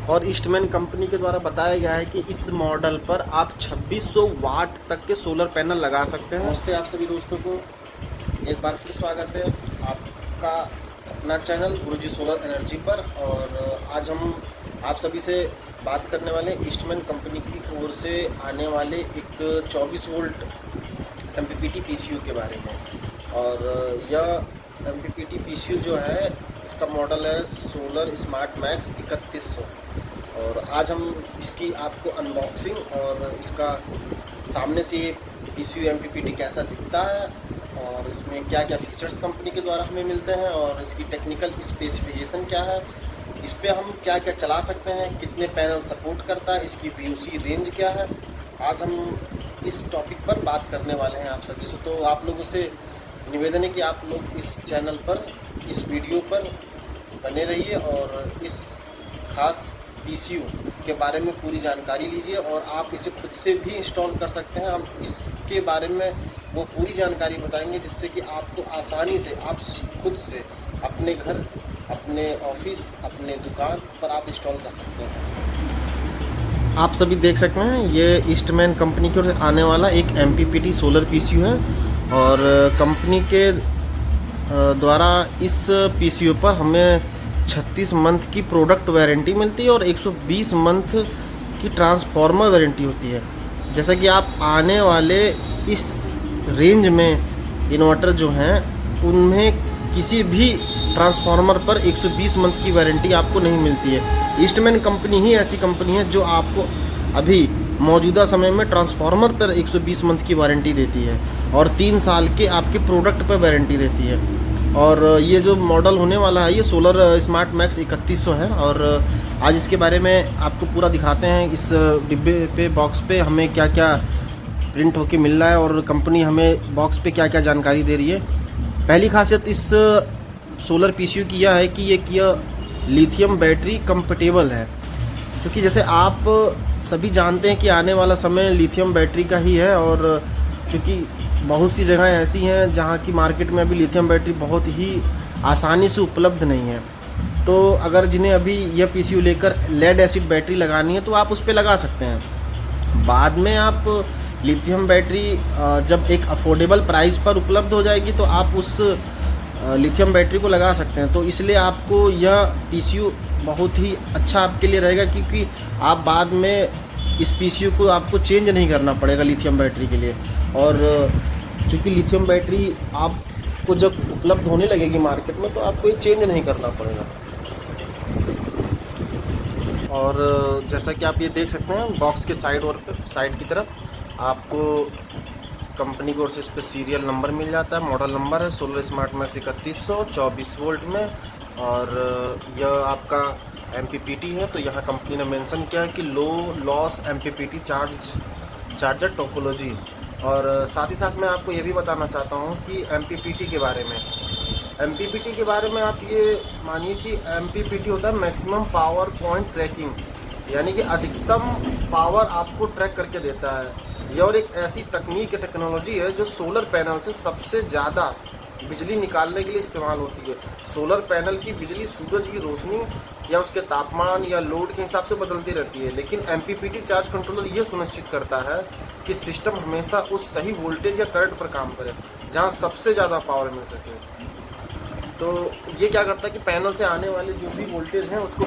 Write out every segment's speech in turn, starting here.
और Eastman company के द्वारा बताया गया है कि इस मॉडल पर आप 2600 वाट तक के सोलर पैनल लगा सकते हैं। नमस्ते आप सभी दोस्तों को एक बार फिर स्वागत है आपका अपना चैनल गुरुजी सोलर एनर्जी पर। और आज हम आप सभी से बात करने वाले हैं ईस्टमैन कंपनी की ओर से आने वाले एक 24 वोल्ट MPPT PCU के बारे में। और यह MPPT PCU जो है इसका मॉडल है सोलर स्मार्ट मैक्स 3100। और आज हम इसकी आपको अनबॉक्सिंग और इसका सामने से ये PCU MPPT कैसा दिखता है और इसमें क्या क्या फीचर्स कंपनी के द्वारा हमें मिलते हैं और इसकी टेक्निकल स्पेसिफिकेशन क्या है, इस पे हम क्या क्या चला सकते हैं, कितने पैनल सपोर्ट करता है, इसकी VOC रेंज क्या है, आज हम इस टॉपिक पर बात करने वाले हैं आप सभी से। तो आप लोगों से निवेदन है कि आप लोग इस चैनल पर इस वीडियो पर बने रहिए और इस खास PCU के बारे में पूरी जानकारी लीजिए और आप इसे खुद से भी इंस्टॉल कर सकते हैं। हम इसके बारे में वो पूरी जानकारी बताएंगे जिससे कि आपको आसानी से आप खुद से अपने घर, अपने ऑफिस, अपने दुकान पर आप इंस्टॉल कर सकते हैं। आप सभी देख सकते हैं ये ईस्टमैन कंपनी की ओर से आने वाला एक MPPT सोलर PCU है और कंपनी के द्वारा इस PCU पर हमें 36 मंथ की प्रोडक्ट वारंटी मिलती है और 120 मंथ की ट्रांसफार्मर वारंटी होती है। जैसा कि आप आने वाले इस रेंज में इन्वर्टर जो हैं उनमें किसी भी ट्रांसफार्मर पर 120 मंथ की वारंटी आपको नहीं मिलती है। ईस्टमैन कंपनी ही ऐसी कंपनी है जो आपको अभी मौजूदा समय में ट्रांसफार्मर पर 120 मंथ की वारंटी देती है और 3 साल के आपके प्रोडक्ट पर वारंटी देती है। और ये जो मॉडल होने वाला है ये सोलर स्मार्ट मैक्स 3100 है और आज इसके बारे में आपको पूरा दिखाते हैं। इस डिब्बे पे, बॉक्स पे हमें क्या क्या प्रिंट होके मिल रहा है और कंपनी हमें बॉक्स पे क्या क्या जानकारी दे रही है। पहली खासियत इस सोलर PCU की यह है कि ये लिथियम बैटरी कंपेटेबल है, क्योंकि जैसे आप सभी जानते हैं कि आने वाला समय लिथियम बैटरी का ही है और क्योंकि बहुत सी जगह ऐसी हैं जहाँ की मार्केट में अभी लिथियम बैटरी बहुत ही आसानी से उपलब्ध नहीं है। तो अगर जिन्हें अभी यह PCU लेकर लेड एसिड बैटरी लगानी है तो आप उस पर लगा सकते हैं। बाद में आप लिथियम बैटरी जब एक अफोर्डेबल प्राइस पर उपलब्ध हो जाएगी तो आप उस लिथियम बैटरी को लगा सकते हैं। तो इसलिए आपको यह PCU बहुत ही अच्छा आपके लिए रहेगा, क्योंकि आप बाद में इस PCU को आपको चेंज नहीं करना पड़ेगा लिथियम बैटरी के लिए। और चूँकि लिथियम बैटरी आपको जब उपलब्ध होने लगेगी मार्केट में तो आपको ये चेंज नहीं करना पड़ेगा। और जैसा कि आप ये देख सकते हैं बॉक्स के साइड की तरफ आपको कंपनी की ओर से इस पर सीरियल नंबर मिल जाता है। मॉडल नंबर है सोलर स्मार्ट मैक्स 3100 24 वोल्ट में और यह आपका MPPT है। तो यहाँ कंपनी ने मेंशन किया है कि लो लॉस MPPT चार्जर टोपोलॉजी। और साथ ही साथ मैं आपको ये भी बताना चाहता हूँ कि MPPT के बारे में। MPPT के बारे में आप ये मानिए कि MPPT होता है मैक्सिमम पावर पॉइंट ट्रैकिंग, यानी कि अधिकतम पावर आपको ट्रैक करके देता है। यह और एक ऐसी टेक्नोलॉजी है जो सोलर पैनल से सबसे ज़्यादा बिजली निकालने के लिए इस्तेमाल होती है। सोलर पैनल की बिजली सूरज की रोशनी या उसके तापमान या लोड के हिसाब से बदलती रहती है, लेकिन MPPT चार्ज कंट्रोलर ये सुनिश्चित करता है कि सिस्टम हमेशा उस सही वोल्टेज या करंट पर काम करे जहाँ सबसे ज़्यादा पावर मिल सके। तो ये क्या करता है कि पैनल से आने वाले जो भी वोल्टेज हैं उसको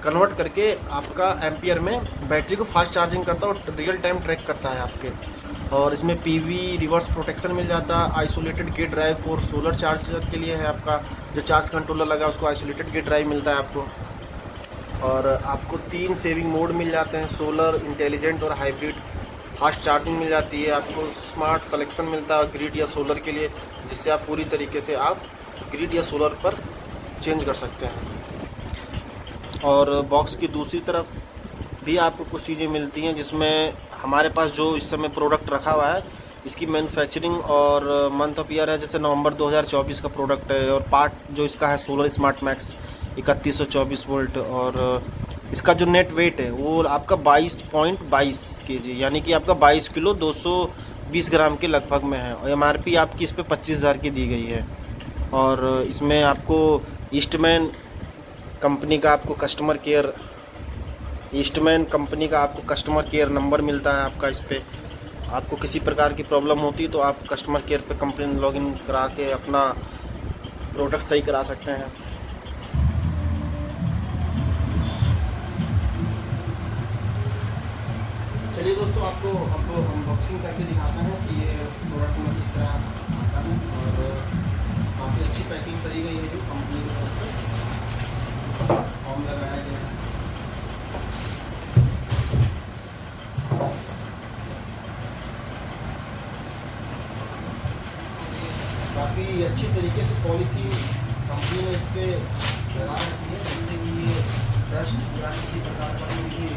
कन्वर्ट करके आपका एम्पियर में बैटरी को फास्ट चार्जिंग करता है और रियल टाइम ट्रैक करता है आपके। और इसमें PV रिवर्स प्रोटेक्शन मिल जाता है। Isolated gate drive for solar charger के लिए है, आपका जो चार्ज कंट्रोलर लगा है उसको आइसोलेटेड गेट ड्राइव मिलता है आपको। और आपको 3 सेविंग मोड मिल जाते हैं, सोलर, इंटेलिजेंट और हाइब्रिड। फास्ट चार्जिंग मिल जाती है आपको, स्मार्ट सिलेक्शन मिलता है ग्रिड या सोलर के लिए, जिससे आप पूरी तरीके से आप ग्रिड या सोलर पर चेंज कर सकते हैं। और बॉक्स की दूसरी तरफ भी आपको कुछ चीज़ें मिलती हैं जिसमें हमारे पास जो इस समय प्रोडक्ट रखा हुआ है इसकी मैन्युफैक्चरिंग और मंथ ऑफ ईयर है, जैसे नवंबर 2024 का प्रोडक्ट है। और पार्ट जो इसका है सोलर स्मार्ट मैक्स 3124 वोल्ट और इसका जो नेट वेट है वो आपका 22.22 kg, यानी कि आपका 22 किलो 220 ग्राम के लगभग में है। और MRP आपकी इस पर 25,000 की दी गई है। और इसमें आपको ईस्टमैन कंपनी का आपको कस्टमर केयर ईस्टमैन कंपनी का आपको कस्टमर केयर नंबर मिलता है आपका। इस पर आपको किसी प्रकार की प्रॉब्लम होती है तो आप कस्टमर केयर पे कंप्लेन लॉगिन करा के अपना प्रोडक्ट सही करा सकते हैं। चलिए दोस्तों, आपको अब अनबॉक्सिंग करके दिखाते हैं कि ये प्रोडक्ट में किस तरह आता है। और काफ़ी अच्छी पैकिंग करी गई है जो कंपनी की तरफ से फॉर्म लगाया गया है। काफ़ी अच्छी तरीके से पॉलीथीन कंपनी ने इस पर लगा रखी है, जिससे कि ये डस्ट या किसी प्रकार का कोई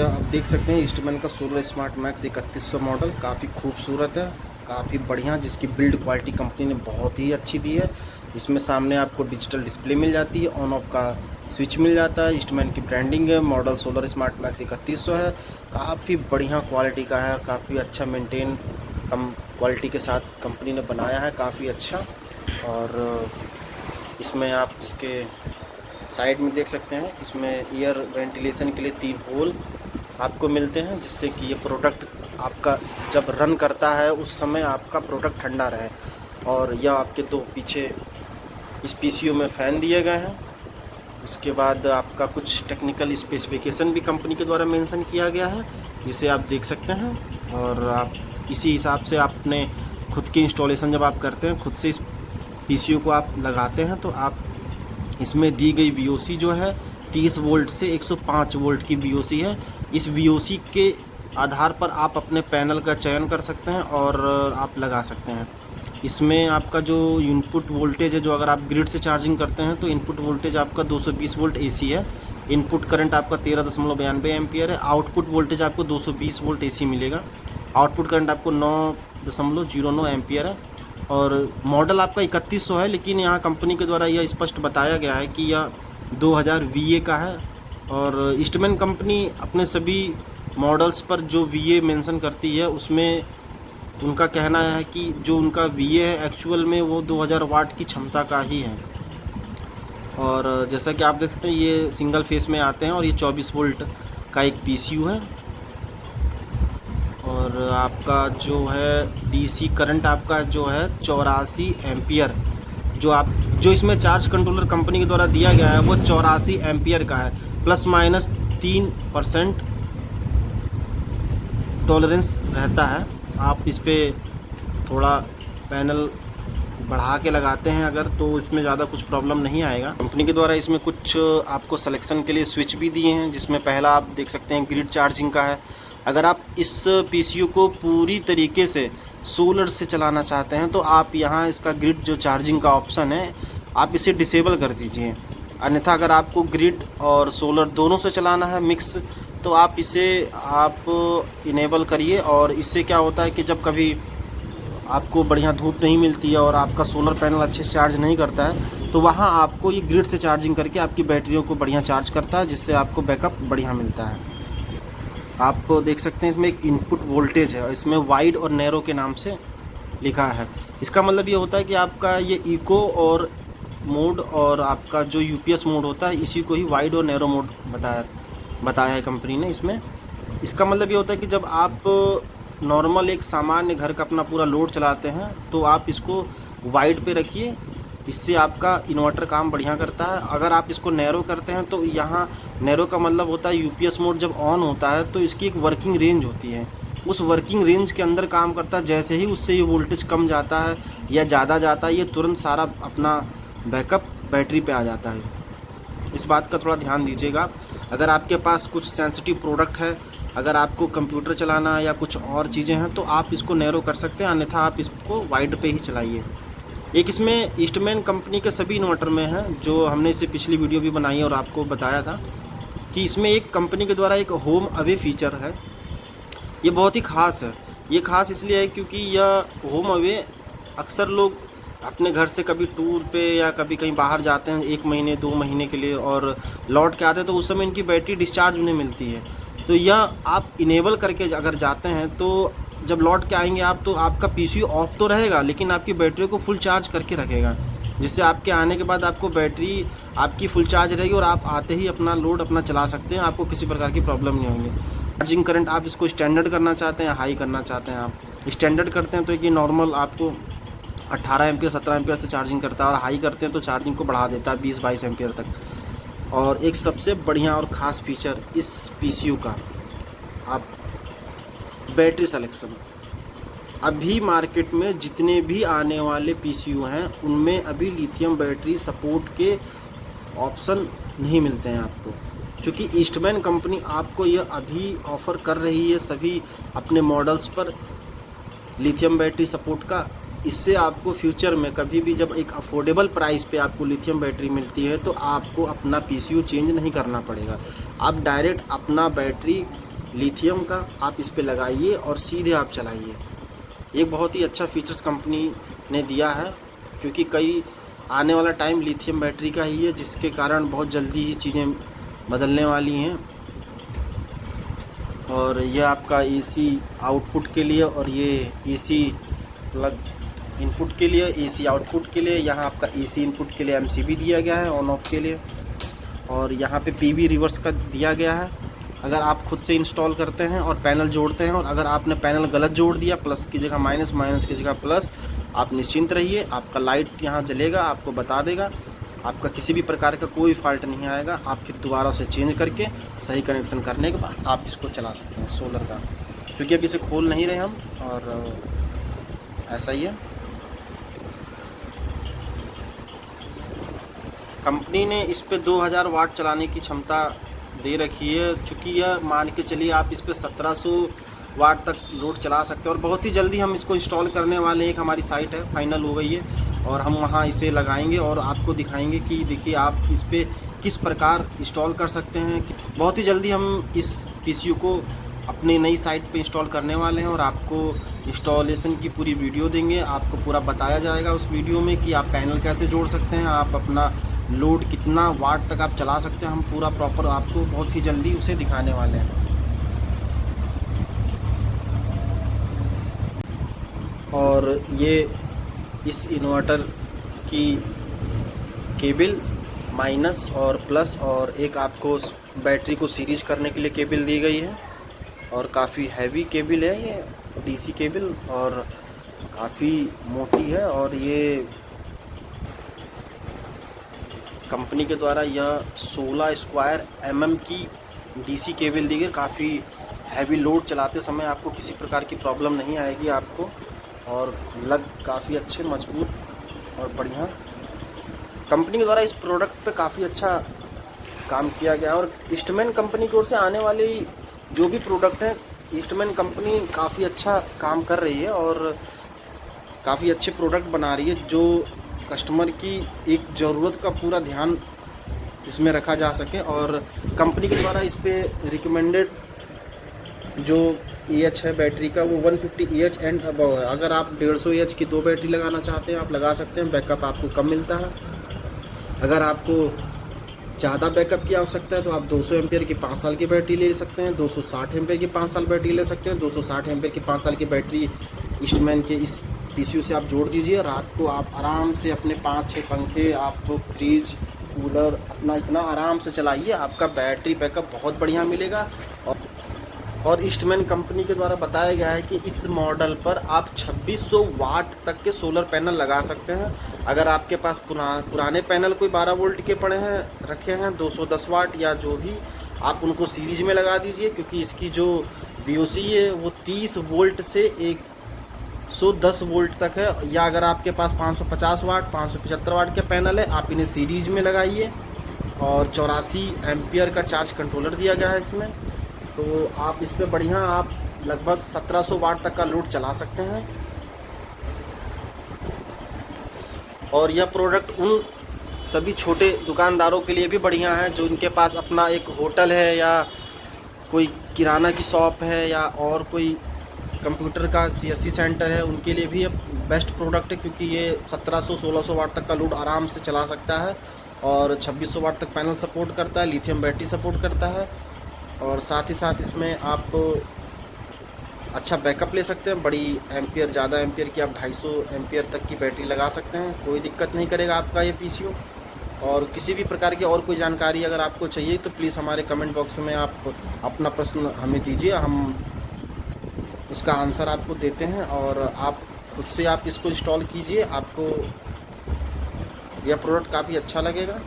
आप देख सकते हैं ईस्टमैन का सोलर स्मार्ट मैक्स 3100 मॉडल काफ़ी खूबसूरत है, काफ़ी बढ़िया, जिसकी बिल्ड क्वालिटी कंपनी ने बहुत ही अच्छी दी है। इसमें सामने आपको डिजिटल डिस्प्ले मिल जाती है, ऑन ऑफ का स्विच मिल जाता है, ईस्टमैन की ब्रांडिंग है, मॉडल सोलर स्मार्ट मैक्स 3100 है, काफ़ी बढ़िया क्वालिटी का है, काफ़ी अच्छा मेंटेन कम क्वालिटी के साथ कंपनी ने बनाया है, काफ़ी अच्छा। और इसमें आप इसके साइड में देख सकते हैं, इसमें एयर वेंटिलेशन के लिए 3 होल आपको मिलते हैं, जिससे कि ये प्रोडक्ट आपका जब रन करता है उस समय आपका प्रोडक्ट ठंडा रहे। और यह आपके 2 पीछे इस पीसीयू में फ़ैन दिए गए हैं। उसके बाद आपका कुछ टेक्निकल स्पेसिफिकेशन भी कंपनी के द्वारा मेंशन किया गया है, जिसे आप देख सकते हैं। और आप इसी हिसाब से आप अपने खुद की इंस्टॉलेशन जब आप करते हैं, खुद से इस पीसीयू को आप लगाते हैं, तो आप इसमें दी गई VOC जो है 30 वोल्ट से 105 वोल्ट की VOC है। इस VOC के आधार पर आप अपने पैनल का चयन कर सकते हैं और आप लगा सकते हैं। इसमें आपका जो इनपुट वोल्टेज है, जो अगर आप ग्रिड से चार्जिंग करते हैं तो इनपुट वोल्टेज आपका 220 वोल्ट AC है। इनपुट करंट आपका 13.92 एम्पियर है। आउटपुट वोल्टेज आपको 220 वोल्ट AC मिलेगा। आउटपुट करंट आपको 9.09 एम्पियर है। और मॉडल आपका 3100 है, लेकिन यहाँ कंपनी के द्वारा यह स्पष्ट बताया गया है कि यह 2000 VA का है। और ईस्टमैन कंपनी अपने सभी मॉडल्स पर जो VA मेंशन करती है, उसमें उनका कहना है कि जो उनका VA है एक्चुअल में वो 2000 वाट की क्षमता का ही है। और जैसा कि आप देख सकते हैं, ये सिंगल फेस में आते हैं और ये 24 वोल्ट का एक PCU है। और आपका जो है DC करंट आपका जो है 84 एम्पियर, जो इसमें चार्ज कंट्रोलर कंपनी के द्वारा दिया गया है वो 84 एम्पियर का है। ±3% टॉलरेंस रहता है। आप इस पे थोड़ा पैनल बढ़ा के लगाते हैं अगर, तो इसमें ज़्यादा कुछ प्रॉब्लम नहीं आएगा। कंपनी के द्वारा इसमें कुछ आपको सिलेक्शन के लिए स्विच भी दिए हैं, जिसमें पहला आप देख सकते हैं ग्रिड चार्जिंग का है। अगर आप इस PCU को पूरी तरीके से सोलर से चलाना चाहते हैं तो आप यहाँ इसका ग्रिड जो चार्जिंग का ऑप्शन है आप इसे डिसेबल कर दीजिए। अन्यथा अगर आपको ग्रिड और सोलर दोनों से चलाना है मिक्स, तो आप इसे इनेबल करिए। और इससे क्या होता है कि जब कभी आपको बढ़िया धूप नहीं मिलती है और आपका सोलर पैनल अच्छे से चार्ज नहीं करता है, तो वहाँ आपको ये ग्रिड से चार्जिंग करके आपकी बैटरियों को बढ़िया चार्ज करता है, जिससे आपको बैकअप बढ़िया मिलता है। आप देख सकते हैं इसमें एक इनपुट वोल्टेज है, इसमें वाइड और नैरो के नाम से लिखा है। इसका मतलब ये होता है कि आपका ये इको और मोड और आपका जो UPS मोड होता है, इसी को ही वाइड और नैरो मोड बताया है कंपनी ने इसमें। इसका मतलब ये होता है कि जब आप नॉर्मल एक सामान्य घर का अपना पूरा लोड चलाते हैं तो आप इसको वाइड पे रखिए, इससे आपका इन्वर्टर काम बढ़िया करता है। अगर आप इसको नैरो करते हैं तो यहाँ नैरो का मतलब होता है UPS मोड जब ऑन होता है तो इसकी एक वर्किंग रेंज होती है, उस वर्किंग रेंज के अंदर काम करता है। जैसे ही उससे ये वोल्टेज कम जाता है या ज़्यादा जाता है, ये तुरंत सारा अपना बैकअप बैटरी पे आ जाता है। इस बात का थोड़ा ध्यान दीजिएगा। अगर आपके पास कुछ सेंसिटिव प्रोडक्ट है, अगर आपको कंप्यूटर चलाना या कुछ और चीज़ें हैं, तो आप इसको नैरो कर सकते हैं, अन्यथा आप इसको वाइड पे ही चलाइए। एक इसमें ईस्टमैन कंपनी के सभी इन्वर्टर में है, जो हमने इससे पिछली वीडियो भी बनाई और आपको बताया था कि इसमें एक कंपनी के द्वारा एक होम अवे फीचर है। ये बहुत ही ख़ास है। ये ख़ास इसलिए है क्योंकि यह होम अवे अक्सर लोग अपने घर से कभी टूर पे या कभी कहीं बाहर जाते हैं 1 महीने 2 महीने के लिए और लौट के आते हैं, तो उस समय इनकी बैटरी डिस्चार्ज उन्हें मिलती है। तो यह आप इनेबल करके अगर जाते हैं तो जब लौट के आएंगे आप, तो आपका पीसीयू ऑफ तो रहेगा लेकिन आपकी बैटरी को फुल चार्ज करके रखेगा, जिससे आपके आने के बाद आपको बैटरी आपकी फुल चार्ज रहेगी और आप आते ही अपना लोड अपना चला सकते हैं, आपको किसी प्रकार की प्रॉब्लम नहीं होगी। चार्जिंग करंट आप इसको स्टैंडर्ड करना चाहते हैं, हाई करना चाहते हैं, आप स्टैंडर्ड करते हैं तो ये नॉर्मल आपको 18 एम्पियर 17 एम्पियर से चार्जिंग करता है, और हाई करते हैं तो चार्जिंग को बढ़ा देता है 20-22 एम्पियर तक। और एक सबसे बढ़िया और ख़ास फीचर इस पीसीयू का, आप बैटरी सिलेक्शन। अभी मार्केट में जितने भी आने वाले पीसीयू हैं उनमें अभी लिथियम बैटरी सपोर्ट के ऑप्शन नहीं मिलते हैं आपको, क्योंकि ईस्टमैन कंपनी आपको यह अभी ऑफ़र कर रही है सभी अपने मॉडल्स पर लिथियम बैटरी सपोर्ट का। इससे आपको फ्यूचर में कभी भी जब एक अफोर्डेबल प्राइस पे आपको लिथियम बैटरी मिलती है तो आपको अपना पीसीयू चेंज नहीं करना पड़ेगा, आप डायरेक्ट अपना बैटरी लिथियम का आप इस पे लगाइए और सीधे आप चलाइए। एक बहुत ही अच्छा फीचर्स कंपनी ने दिया है, क्योंकि कई आने वाला टाइम लिथियम बैटरी का ही है, जिसके कारण बहुत जल्दी ही चीज़ें बदलने वाली हैं। और यह आपका एसी आउटपुट के लिए और ये एसी प्लग इनपुट के लिए, एसी आउटपुट के लिए, यहाँ आपका एसी इनपुट के लिए एमसीबी दिया गया है ऑन ऑफ के लिए, और यहाँ पे पीवी रिवर्स का दिया गया है। अगर आप खुद से इंस्टॉल करते हैं और पैनल जोड़ते हैं और अगर आपने पैनल गलत जोड़ दिया, प्लस की जगह माइनस, माइनस की जगह प्लस, आप निश्चिंत रहिए, आपका लाइट यहाँ जलेगा, आपको बता देगा, आपका किसी भी प्रकार का कोई फॉल्ट नहीं आएगा। आप फिर दोबारा से चेंज करके सही कनेक्शन करने के बाद आप इसको चला सकते हैं सोलर का, क्योंकि अभी इसे खोल नहीं रहे हम, और ऐसा ही है। कंपनी ने इस पे 2000 वाट चलाने की क्षमता दे रखी है, चूँकि यह मान के चलिए आप इस पे 1700 वाट तक लोड चला सकते हैं, और बहुत ही जल्दी हम इसको इंस्टॉल करने वाले हैं। एक हमारी साइट है फाइनल हो गई है और हम वहाँ इसे लगाएंगे और आपको दिखाएंगे कि देखिए आप इस पे किस प्रकार इंस्टॉल कर सकते हैं। बहुत ही जल्दी हम इस पीसीयू को अपनी नई साइट पे इंस्टॉल करने वाले हैं और आपको इंस्टॉलेशन की पूरी वीडियो देंगे। आपको पूरा बताया जाएगा उस वीडियो में कि आप पैनल कैसे जोड़ सकते हैं, आप अपना लोड कितना वाट तक आप चला सकते हैं, हम पूरा प्रॉपर आपको बहुत ही जल्दी उसे दिखाने वाले हैं। और ये इस इन्वर्टर की केबल माइनस और प्लस, और एक आपको बैटरी को सीरीज करने के लिए केबल दी गई है, और काफ़ी हैवी केबल है ये डीसी केबल, और काफ़ी मोटी है। और ये कंपनी के द्वारा यह 16 स्क्वायर mm की डीसी केबल दी गई। काफ़ी हैवी लोड चलाते समय आपको किसी प्रकार की प्रॉब्लम नहीं आएगी आपको, और लग काफ़ी अच्छे मजबूत और बढ़िया। कंपनी के द्वारा इस प्रोडक्ट पे काफ़ी अच्छा काम किया गया, और ईस्टमैन कंपनी की ओर से आने वाले जो भी प्रोडक्ट हैं, ईस्टमैन कंपनी काफ़ी अच्छा काम कर रही है और काफ़ी अच्छे प्रोडक्ट बना रही है, जो कस्टमर की एक ज़रूरत का पूरा ध्यान इसमें रखा जा सके। और कंपनी के द्वारा इस पे रिकमेंडेड जो EH है बैटरी का, वो 150 EH एंड अबव है। अगर आप 150 EH की 2 बैटरी लगाना चाहते हैं आप लगा सकते हैं, बैकअप आपको कम मिलता है। अगर आपको ज़्यादा बैकअप की आवश्यकता है तो आप 200 एम्पियर की 5 साल की बैटरी ले सकते हैं, 260 एम्पियर की 5 साल बैटरी ले सकते हैं। 260 एम्पियर की 5 साल की बैटरी ईस्टमैन के इस पीसीयू से आप जोड़ दीजिए, रात को आप आराम से अपने 5-6 पंखे, आप फ्रीज कूलर अपना इतना आराम से चलाइए, आपका बैटरी बैकअप बहुत बढ़िया मिलेगा। और ईस्टमैन कंपनी के द्वारा बताया गया है कि इस मॉडल पर आप 2600 वाट तक के सोलर पैनल लगा सकते हैं। अगर आपके पास पुराने पैनल कोई 12 वोल्ट के पड़े हैं, रखे हैं 210 वाट या जो भी, आप उनको सीरीज में लगा दीजिए, क्योंकि इसकी जो VOC है वो 30 वोल्ट से 110 वोल्ट तक है। या अगर आपके पास 550 वाट 575 वाट के पैनल है, आप इन्हें सीरीज में लगाइए। और 84 एम्पियर का चार्ज कंट्रोलर दिया गया है इसमें, तो आप इस पे बढ़िया आप लगभग 1700 वाट तक का लोड चला सकते हैं। और यह प्रोडक्ट उन सभी छोटे दुकानदारों के लिए भी बढ़िया है जो इनके पास अपना एक होटल है या कोई किराना की शॉप है या और कोई कंप्यूटर का CSC सेंटर है, उनके लिए भी ये बेस्ट प्रोडक्ट है, क्योंकि ये 1700-1600 वाट तक का लोड आराम से चला सकता है और 2600 वाट तक पैनल सपोर्ट करता है, लिथियम बैटरी सपोर्ट करता है और साथ ही साथ इसमें आप अच्छा बैकअप ले सकते हैं। बड़ी एम्पियर, ज़्यादा एम्पियर की आप 250 एम्पियर तक की बैटरी लगा सकते हैं, कोई दिक्कत नहीं करेगा आपका ये PCO। और किसी भी प्रकार की और कोई जानकारी अगर आपको चाहिए तो प्लीज़ हमारे कमेंट बॉक्स में आप अपना प्रश्न हमें दीजिए, हम उसका आंसर आपको देते हैं और आप खुद से आप इसको इंस्टॉल कीजिए, आपको यह प्रोडक्ट काफ़ी अच्छा लगेगा।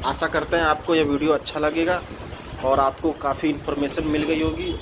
आशा करते हैं आपको यह वीडियो अच्छा लगेगा और आपको काफ़ी इन्फॉर्मेशन मिल गई होगी।